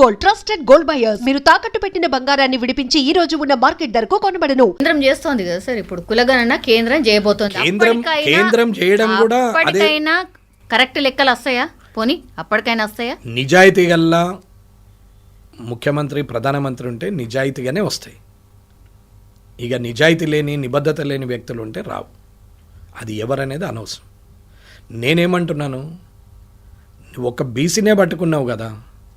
Gold, trusted gold buyers. మీరు తాకట్టు పెట్టిన బంగారాన్ని విడిపించి ఈ రోజు ఉన్న మార్కెట్ ధరకు కొనబడను. కేంద్రం చేస్తోంది కదా సార్, ఇప్పుడు కులగణన కేంద్రం చేయబోతోంది. కేంద్రం చేయడం కూడా అప్పటికైనా కరెక్ట్ లెక్కలు వస్తాయా? పోనీ అప్పటికైనా వస్తాయా? నిజాయితీ గల్లా ముఖ్యమంత్రి ప్రధానమంత్రి ఉంటే నిజాయితీగానే వస్తాయి. ఇక నిజాయితీ లేని నిబద్ధత లేని వ్యక్తులు ఉంటే రావు. అది ఎవరనేది అనవసరం. నేనేమంటున్నాను, నువ్వు ఒక బీసీనే పట్టుకున్నావు కదా,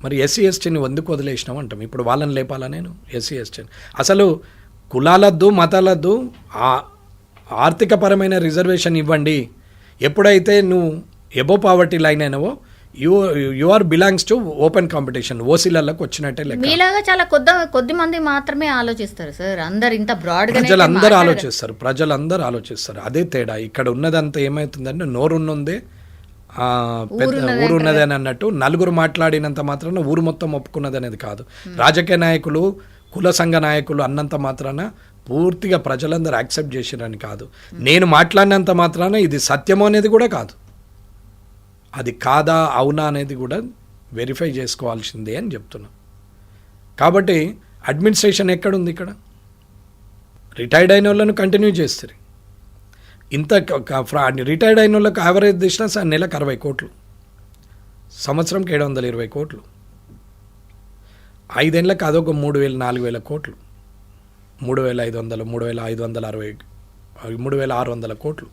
మరి ఎస్సీ ఎస్టీని ఎందుకు వదిలేసినావు అంటాం. ఇప్పుడు వాళ్ళని లేపాలా నేను? ఎస్సీ ఎస్టీని అసలు కులాలద్దు మతాలద్దు, ఆర్థికపరమైన రిజర్వేషన్ ఇవ్వండి. ఎప్పుడైతే నువ్వు ఎబో పావర్టీ లైన్ అయినావో you are belongs to open competition, ఓసీలలోకి వచ్చినట్టే లెక్క. మీలాగా చాలా కొద్ది మంది మాత్రమే ఆలోచిస్తారు సార్. అందరు ఇంత బ్రాడ్ గా ప్రజలందరూ ఆలోచిస్తారు. అదే తేడా. ఇక్కడ ఉన్నదంతా ఏమవుతుందంటే నోరున్నుందే పెద్ద ఊరున్నది అని అన్నట్టు నలుగురు మాట్లాడినంత మాత్రాన ఊరు మొత్తం ఒప్పుకున్నది అనేది కాదు. రాజకీయ నాయకులు కుల సంఘ నాయకులు అన్నంత మాత్రాన పూర్తిగా ప్రజలందరూ యాక్సెప్ట్ చేసిరని కాదు. నేను మాట్లాడినంత మాత్రాన ఇది సత్యమో అనేది కూడా కాదు. అది కాదా అవునా అనేది కూడా వెరిఫై చేసుకోవాల్సిందే అని చెప్తున్నా. కాబట్టి అడ్మినిస్ట్రేషన్ ఎక్కడుంది? ఇక్కడ రిటైర్డ్ అయిన వాళ్ళను కంటిన్యూ చేస్తారు. ఇంత రిటైర్డ్ అయిన వాళ్ళకి యావరేజ్ తీసినా నెలకు 60 కోట్లు, సంవత్సరంకి 720 కోట్లు, 5 ఏళ్ళకి అదొక 3,000-4,000 కోట్లు, 3,500, 3,560, 3,600 కోట్లు.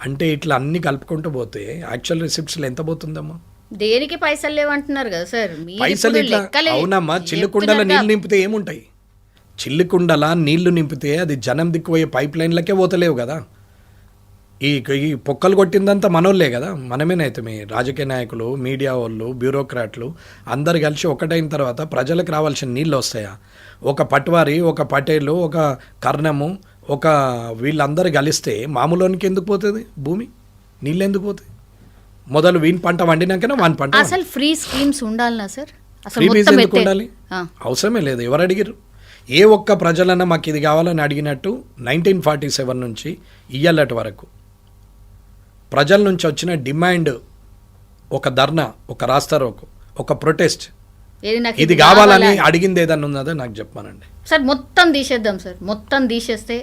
అంటే ఇట్లా అన్ని కలుపుకుంటూ పోతే యాక్చువల్ రిసిప్ట్స్లో ఎంత పోతుందమ్మా? దేనికి పైసలు లేవంటున్నారు కదా సార్. పైసలు ఇట్లా అవునమ్మా. చిల్లుకుండల నీళ్ళు నింపితే ఏముంటాయి? చిల్లుకుండల నీళ్లు నింపితే అది జనం దిక్కుపోయే పైప్ లైన్లకే పోతలేవు కదా. ఈ పొక్కలు కొట్టిందంతా మనోళ్ళే కదా, మనమేనైతే రాజకీయ నాయకులు, మీడియా వాళ్ళు, బ్యూరోక్రాట్లు అందరు కలిసి ఒకటైన తర్వాత ప్రజలకు రావాల్సిన నీళ్ళు వస్తాయా? ఒక పట్వారి, ఒక పటేలు, ఒక కర్ణము, ఒక వీళ్ళందరూ కలిస్తే మామూలునికి ఎందుకు పోతుంది భూమి? నీళ్ళు ఎందుకు పోతాయి? మొదలు వీని పంట వండినాకనే వాని పంట. అసలు ఫ్రీ స్కీమ్స్ ఉండాలనా సార్? ఫ్రీ బీజ్ ఎందుకు ఉండాలి? అవసరమే లేదు. ఎవరు అడిగారు? ఏ ఒక్క ప్రజలన్నా మాకు ఇది కావాలని అడిగినట్టు 1947 నుంచి ఇయ్యాలటి వరకు ప్రజల నుంచి వచ్చిన డిమాండ్, ఒక ధర్నా, ఒక రాస్తారోకో, ఒక ప్రొటెస్ట్, ఇది కావాలని అడిగింది ఏదన్నా ఉన్నదో నాకు చెప్పానండి సార్. మొత్తం తీసేద్దాం సార్. మొత్తం తీసేస్తే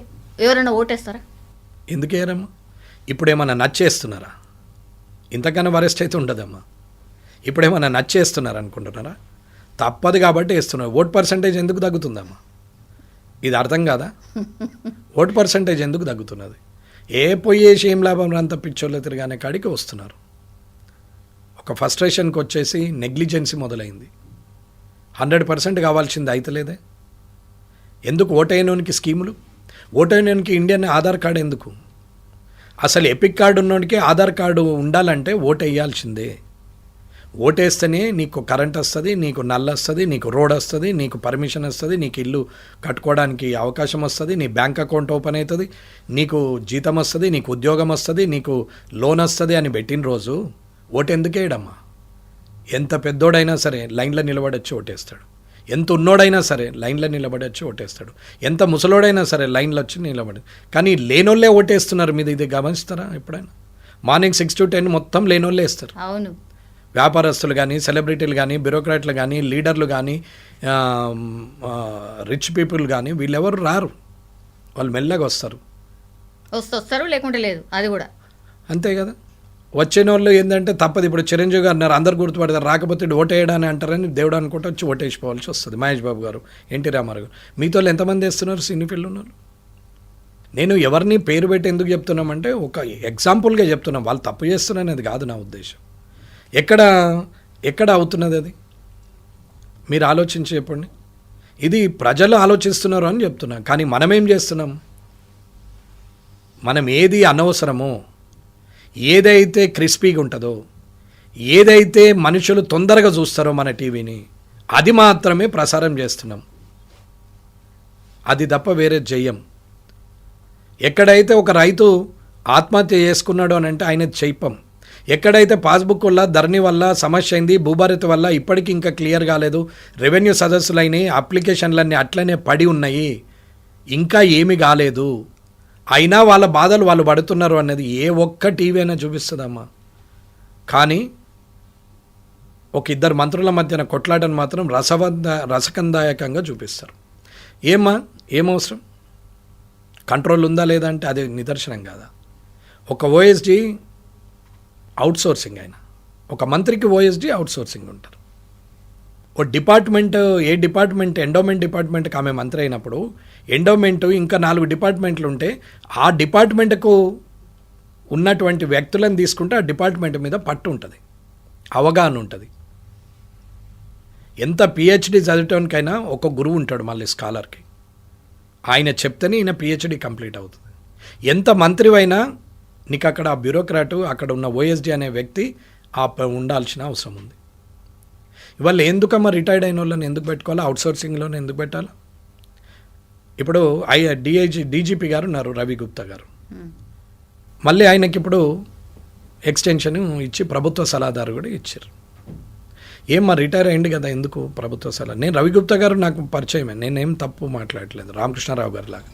ఎవరైనా ఓటేస్తారా? ఎందుకేరమ్మా? ఇప్పుడు ఏమన్నా నచ్చేస్తున్నారా? ఇంతకన్నా వరెస్ట్ అయితే ఉండదమ్మా. ఇప్పుడు ఏమన్నా నచ్చేస్తున్నారు అనుకుంటున్నారా? తప్పదు కాబట్టి వేస్తున్నారు. ఓట్ పర్సంటేజ్ ఎందుకు తగ్గుతుందమ్మా? ఇది అర్థం కాదా? ఓట్ పర్సంటేజ్ ఎందుకు తగ్గుతున్నది? ఏ పోయేసి ఏం లాభం అంత పిచ్చోళ్ళు తిరగానే కాడికి వస్తున్నారు. ఒక ఫ్రస్ట్రేషన్కి వచ్చేసి నెగ్లిజెన్సీ మొదలైంది. 100% కావాల్సింది అయితలేదే. ఎందుకు ఓటైనోనికి స్కీములు? ఓటైనోనికి ఇండియన్ ఆధార్ కార్డు ఎందుకు? అసలు ఎపిక్ కార్డు ఉన్నోనికి ఆధార్ కార్డు ఉండాలంటే ఓటు వేయాల్సిందే. ఓటేస్తేనే నీకు కరెంట్ వస్తుంది, నీకు నల్ల వస్తుంది, నీకు రోడ్ వస్తుంది, నీకు పర్మిషన్ వస్తుంది, నీకు ఇల్లు కట్టుకోవడానికి అవకాశం వస్తుంది, నీ బ్యాంక్ అకౌంట్ ఓపెన్ అవుతుంది, నీకు జీతం వస్తుంది, నీకు ఉద్యోగం వస్తుంది, నీకు లోన్ వస్తుంది అని పెట్టిన రోజు ఓటు ఎందుకు వేయడమ్మా? ఎంత పెద్దోడైనా సరే లైన్లో నిలబడొచ్చి ఓటేస్తాడు. ఎంత ఉన్నోడైనా సరే లైన్లో నిలబడొచ్చి ఓటేస్తాడు. ఎంత ముసలోడైనా సరే లైన్లో వచ్చి నిలబడి. కానీ లేనోళ్ళే ఓటేస్తున్నారు. మీద ఇది గమనిస్తారా ఎప్పుడైనా? మార్నింగ్ 6 to 10 మొత్తం లేనోళ్ళే వేస్తారు. అవును. వ్యాపారస్తులు కానీ, సెలబ్రిటీలు కానీ, బ్యూరోక్రాట్లు కానీ, లీడర్లు కానీ, రిచ్ పీపుల్ కానీ వీళ్ళెవరు రారు. వాళ్ళు మెల్లగా వస్తారు లేకుంటే లేదు. అది కూడా అంతే కదా. వచ్చిన వాళ్ళు ఏంటంటే తప్పదు. ఇప్పుడు చిరంజీవి గారు అన్నారు, అందరు గుర్తుపడతారు. రాకపోతే ఓటేయడాని అంటారని దేవుడు అనుకుంటే వచ్చి ఓటేసిపోవాల్సి వస్తుంది. మహేష్ బాబు గారు, ఎన్టీ రామారావు గారు, మీతో ఎంతమంది వేస్తున్నారు సినీ ఫీల్డ్ ఉన్నారు? నేను ఎవరిని పేరు పెట్టి ఎందుకు చెప్తున్నామంటే ఒక ఎగ్జాంపుల్గా చెప్తున్నాం. వాళ్ళు తప్పు చేస్తున్నారనేది కాదు నా ఉద్దేశం. ఎక్కడ అవుతున్నది అది మీరు ఆలోచించి చెప్పండి. ఇది ప్రజలు ఆలోచిస్తున్నారు అని చెప్తున్నాం. కానీ మనమేం చేస్తున్నాం? మనం ఏది అనవసరమో, ఏదైతే క్రిస్పీగా ఉంటుందో, ఏదైతే మనుషులు తొందరగా చూస్తారో మన టీవీని, అది మాత్రమే ప్రసారం చేస్తున్నాం. అది తప్ప వేరే చెయ్యం. ఎక్కడైతే ఒక రైతు ఆత్మహత్య చేసుకున్నాడు అని అంటే ఆయన చెయ్యం. ఎక్కడైతే పాస్బుక్ వల్ల, ధరణి వల్ల సమస్య అయింది, భూభారతి వల్ల ఇప్పటికీ ఇంకా క్లియర్ కాలేదు, రెవెన్యూ సదస్సులైనవి, అప్లికేషన్లన్నీ అట్లనే పడి ఉన్నాయి, ఇంకా ఏమీ కాలేదు, అయినా వాళ్ళ బాధలు వాళ్ళు పడుతున్నారు అన్నది ఏ ఒక్క టీవీ అయినా చూపిస్తుందమ్మా? కానీ ఒక ఇద్దరు మంత్రుల మధ్యన కొట్లాటను మాత్రం రసకందాయకంగా చూపిస్తారు. ఏమవసరం? కంట్రోల్ ఉందా లేదా అంటే అది నిదర్శనం కాదా? ఒక ఓఎస్డీ అవుట్సోర్సింగ్ అయినా, ఒక మంత్రికి ఓఎస్డీ అవుట్సోర్సింగ్ ఉంటారు. ఓ డిపార్ట్మెంట్, ఏ డిపార్ట్మెంట్, ఎండోమెంట్ డిపార్ట్మెంట్కి ఆమె మంత్రి అయినప్పుడు ఎండోమెంట్ ఇంకా 4 డిపార్ట్మెంట్లు ఉంటే ఆ డిపార్ట్మెంట్కు ఉన్నటువంటి వ్యక్తులను తీసుకుంటే ఆ డిపార్ట్మెంట్ మీద పట్టు ఉంటుంది, అవగాహన ఉంటుంది. ఎంత పిహెచ్డి చదివటానికైనా ఒక గురువు ఉంటాడు మళ్ళీ స్కాలర్కి, ఆయన చెప్తేనే ఈయన పిహెచ్డి కంప్లీట్ అవుతుంది. ఎంత మంత్రివైనా నీకు అక్కడ ఆ బ్యూరోక్రాటు, అక్కడ ఉన్న ఓఎస్డీ అనే వ్యక్తి ఉండాల్సిన అవసరం ఉంది. ఇవాళ ఎందుకమ్మా రిటైర్డ్ అయిన వాళ్ళని ఎందుకు పెట్టుకోవాలి, అవుట్సోర్సింగ్లోనే ఎందుకు పెట్టాలి? ఇప్పుడు డీజీపీ గారు ఉన్నారు రవి గుప్తా గారు, మళ్ళీ ఆయనకి ఇప్పుడు ఎక్స్టెన్షన్ ఇచ్చి ప్రభుత్వ సలహాదారు కూడా ఇచ్చారు. ఏమ్మా రిటైర్ అయ్యింది కదా, ఎందుకు ప్రభుత్వ సలహా? నేను రవి గుప్తా గారు నాకు పరిచయమే, నేనేం తప్పు మాట్లాడట్లేదు, రామకృష్ణారావు గారు లాగా.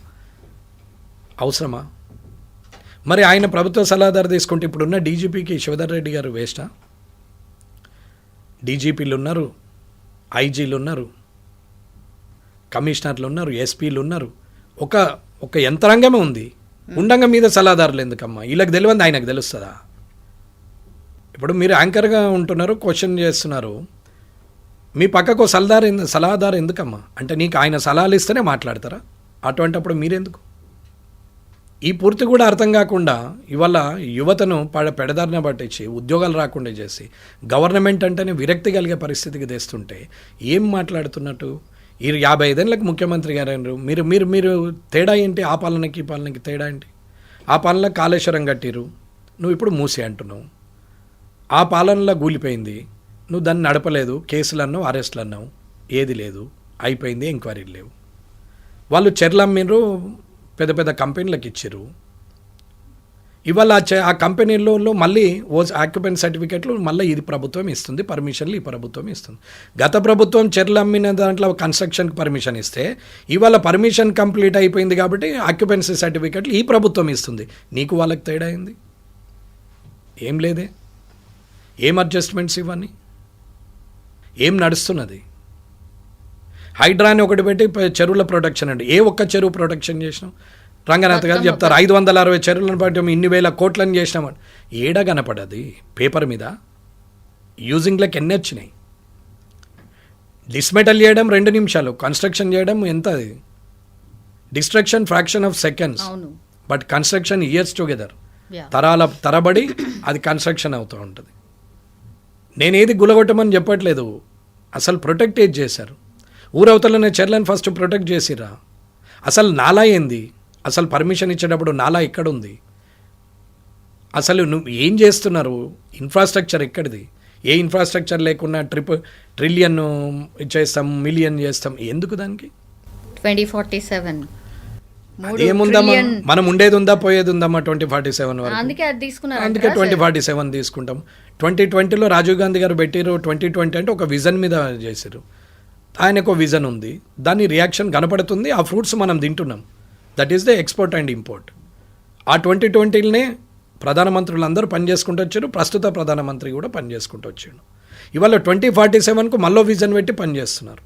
అవసరమా? మరి ఆయన ప్రభుత్వ సలహాదారు తీసుకుంటే ఇప్పుడున్న డీజీపీకి శివధర్ రెడ్డి గారు వేస్టా? డీజీపీలు ఉన్నారు, ఐజీలు ఉన్నారు, కమిషనర్లు ఉన్నారు, ఎస్పీలు ఉన్నారు, ఒక యంత్రాంగమే ఉంది. ఉండంగా మీద సలహాదారులు ఎందుకమ్మా? వీళ్ళకి తెలియదు, ఆయనకు తెలుస్తుందా? ఇప్పుడు మీరు యాంకర్గా ఉంటున్నారు, క్వశ్చన్ చేస్తున్నారు, మీ పక్కకు సలహాదారు ఎందుకమ్మా అంటే నీకు ఆయన సలహాలు ఇస్తేనే మాట్లాడతారా? అటువంటిప్పుడు మీరెందుకు? ఈ పూర్తి కూడా అర్థం కాకుండా ఇవాళ యువతను పెడదారిన పట్టించి ఉద్యోగాలు రాకుండా చేసి గవర్నమెంట్ అంటేనే విరక్తి కలిగే పరిస్థితికి తెస్తుంటే ఏం మాట్లాడుతున్నట్టు? ఈ 55 ఏళ్ళకి ముఖ్యమంత్రి గారు మీరు మీరు మీరు తేడా ఏంటి? ఆ పాలనకి ఈ పాలనకి తేడా ఏంటి? ఆ పాలనలో కాళేశ్వరం కట్టిరు, నువ్వు ఇప్పుడు మూసి అంటున్నావు. ఆ పాలనలో గూలిపోయింది, నువ్వు దాన్ని నడపలేదు, కేసులు అన్నావు, అరెస్టులు అన్నావు, ఏది లేదు, అయిపోయింది, ఎంక్వైరీలు లేవు. వాళ్ళు చెర్లు అమ్మిరు, పెద్ద పెద్ద కంపెనీలకు ఇచ్చారు. ఇవాళ ఆ కంపెనీలలో మళ్ళీ ఆక్యుపెంట్ సర్టిఫికెట్లు మళ్ళీ ఇది ప్రభుత్వం ఇస్తుంది, పర్మిషన్లు ఈ ప్రభుత్వం ఇస్తుంది. గత ప్రభుత్వం చెర్లు అమ్మిన దాంట్లో కన్స్ట్రక్షన్కి పర్మిషన్ ఇస్తే ఇవాళ పర్మిషన్ కంప్లీట్ అయిపోయింది కాబట్టి ఆక్యుపెన్సీ సర్టిఫికెట్లు ఈ ప్రభుత్వం ఇస్తుంది. నీకు వాళ్ళకి తేడా అయింది ఏం లేదే? ఏం అడ్జస్ట్మెంట్స్ ఇవన్నీ? ఏం నడుస్తున్నది? హైడ్రా అని ఒకటి పెట్టి చెరువుల ప్రొటెక్షన్ అండి, ఏ ఒక్క చెరువు ప్రొటెక్షన్ చేసినాం? రంగనాథ్ గారు చెప్తారు 560 చెరువులను బట్టి ఇన్ని వేల కోట్లను చేసినామని. ఏడా కనపడది పేపర్ మీద? యూజింగ్లకు ఎన్ని వచ్చినాయి? డిస్మెటల్ చేయడం 2 నిమిషాలు, కన్స్ట్రక్షన్ చేయడం ఎంత? అది destruction fraction of seconds, but construction years together, తరాల తరబడి అది కన్స్ట్రక్షన్ అవుతూ ఉంటుంది. నేనేది గులగొట్టమని చెప్పట్లేదు, అసలు ప్రొటెక్ట్ ఏది చేశారు? ఊరవతలనే చెర్లను ఫస్ట్ ప్రొటెక్ట్ చేసిరా? అసలు నాలా ఏంది? అసలు పర్మిషన్ ఇచ్చేటప్పుడు నాలా ఎక్కడుంది? అసలు నువ్వు ఏం చేస్తున్నారు? ఇన్ఫ్రాస్ట్రక్చర్ ఎక్కడిది? ఏ ఇన్ఫ్రాస్ట్రక్చర్ లేకుండా ట్రిలియన్ చేస్తాం, మిలియన్ చేస్తాం, ఎందుకు దానికి? 2047 ఏముందమ్మా, మనం ఉండేది ఉందా పోయేది ఉందమ్మా 2047 వరకు. అందుకే 2047 తీసుకుంటాం. 2020లో రాజీవ్ గాంధీ గారు పెట్టిరు 2020 అంటే ఒక విజన్ మీద చేశారు. ఆయనకు విజన్ ఉంది, దాని రియాక్షన్ కనపడుతుంది, ఆ ఫ్రూట్స్ మనం తింటున్నాం. That is the export and import. ఆ 2020లోనే ప్రధానమంత్రులు అందరూ పనిచేసుకుంటూ వచ్చారు, ప్రస్తుత ప్రధానమంత్రి కూడా పనిచేసుకుంటూ వచ్చాడు. ఇవాళ 2047కు మళ్ళీ విజన్ పెట్టి పనిచేస్తున్నారు.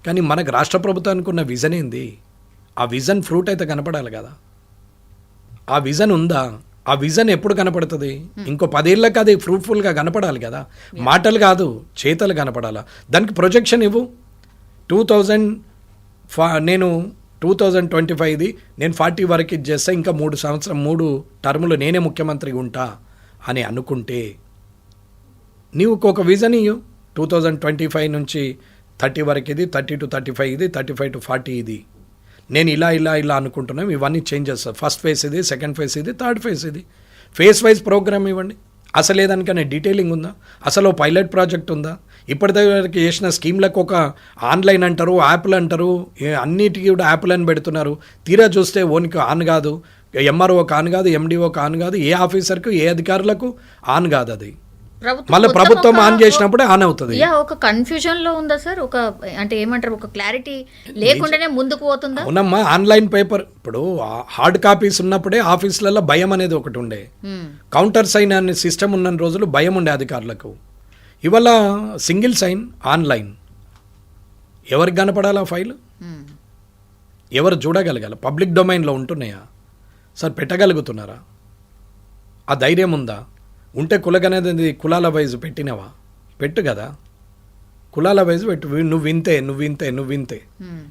కానీ మనకు రాష్ట్ర ప్రభుత్వానికి ఉన్న విజన్ ఏంది? ఆ విజన్ ఫ్రూట్ అయితే కనపడాలి కదా. ఆ విజన్ ఉందా? ఆ విజన్ ఎప్పుడు కనపడుతుంది? ఇంకో 10 ఏళ్ళకి అది ఫ్రూట్ఫుల్గా కనపడాలి కదా. మాటలు కాదు, చేతలు కనపడాలా. దానికి ప్రొజెక్షన్ ఇవ్వు. 2025ది నేను 40 వరకు ఇది చేస్తే ఇంకా 3 టర్ములు నేనే ముఖ్యమంత్రిగా ఉంటా అని అనుకుంటే నీవు ఒక విజన్ ఇవ్వు. 2025 నుంచి 30 వరకు ఇది, 30 to 35 ఇది, 35 to 40 ఇది, నేను ఇలా అనుకుంటున్నాం, ఇవన్నీ చేంజెస్, ఫస్ట్ ఫేజ్ ఇది, సెకండ్ ఫేజ్ ఇది, థర్డ్ ఫేజ్ ఇది, ఫేజ్ వైజ్ ప్రోగ్రామ్ ఇవ్వండి. అసలు ఏదానికనే డీటెయిలింగ్ ఉందా? అసలు పైలట్ ప్రాజెక్ట్ ఉందా? ఇప్పటివరకు చేసిన స్కీమ్లకు ఒక ఆన్లైన్ అంటారు, యాప్లు అంటారు, అన్నిటికీ కూడా యాప్లు అని పెడుతున్నారు. తీరా చూస్తే ఓనికి ఆన్ కాదు, ఎంఆర్ఓకి ఆన్ కాదు, ఎండిఓకి ఆన్ కాదు, ఏ ఆఫీసర్కు ఏ అధికారులకు ఆన్ కాదు. అది మళ్ళీ ప్రభుత్వం ఆన్ చేసినప్పుడే ఆన్ అవుతుంది. ఒక కన్ఫ్యూజన్ లో ఉందా సార్? ఒక అంటే ఏమంటారు, ఒక క్లారిటీ లేకుండానే ముందుకు పోతుందా? అవునమ్మా, ఆన్లైన్ పేపర్ ఇప్పుడు హార్డ్ కాపీస్ ఉన్నప్పుడే ఆఫీసులలో భయం అనేది ఒకటి ఉండే. కౌంటర్ సైన్ అనే సిస్టమ్ ఉన్న రోజులు భయం ఉండే అధికారులకు. ఇవాళ సింగిల్ సైన్ ఆన్లైన్ ఎవరికి కనపడాలా ఫైల్, మ్మ్. ఎవరు చూడగలగాలి? పబ్లిక్ డొమైన్లో ఉంటున్నాయా సార్? పెట్టగలుగుతున్నారా? ఆ ధైర్యం ఉందా? ఉంటే కులగనేది కులాల వైజ్ పెట్టినవా? పెట్టు కదా, కులాల వైజ్ పెట్టు. నువ్వు ఇంతే, నువ్వు ఇంతే, నువ్వు ఇంతే. మ్మ్.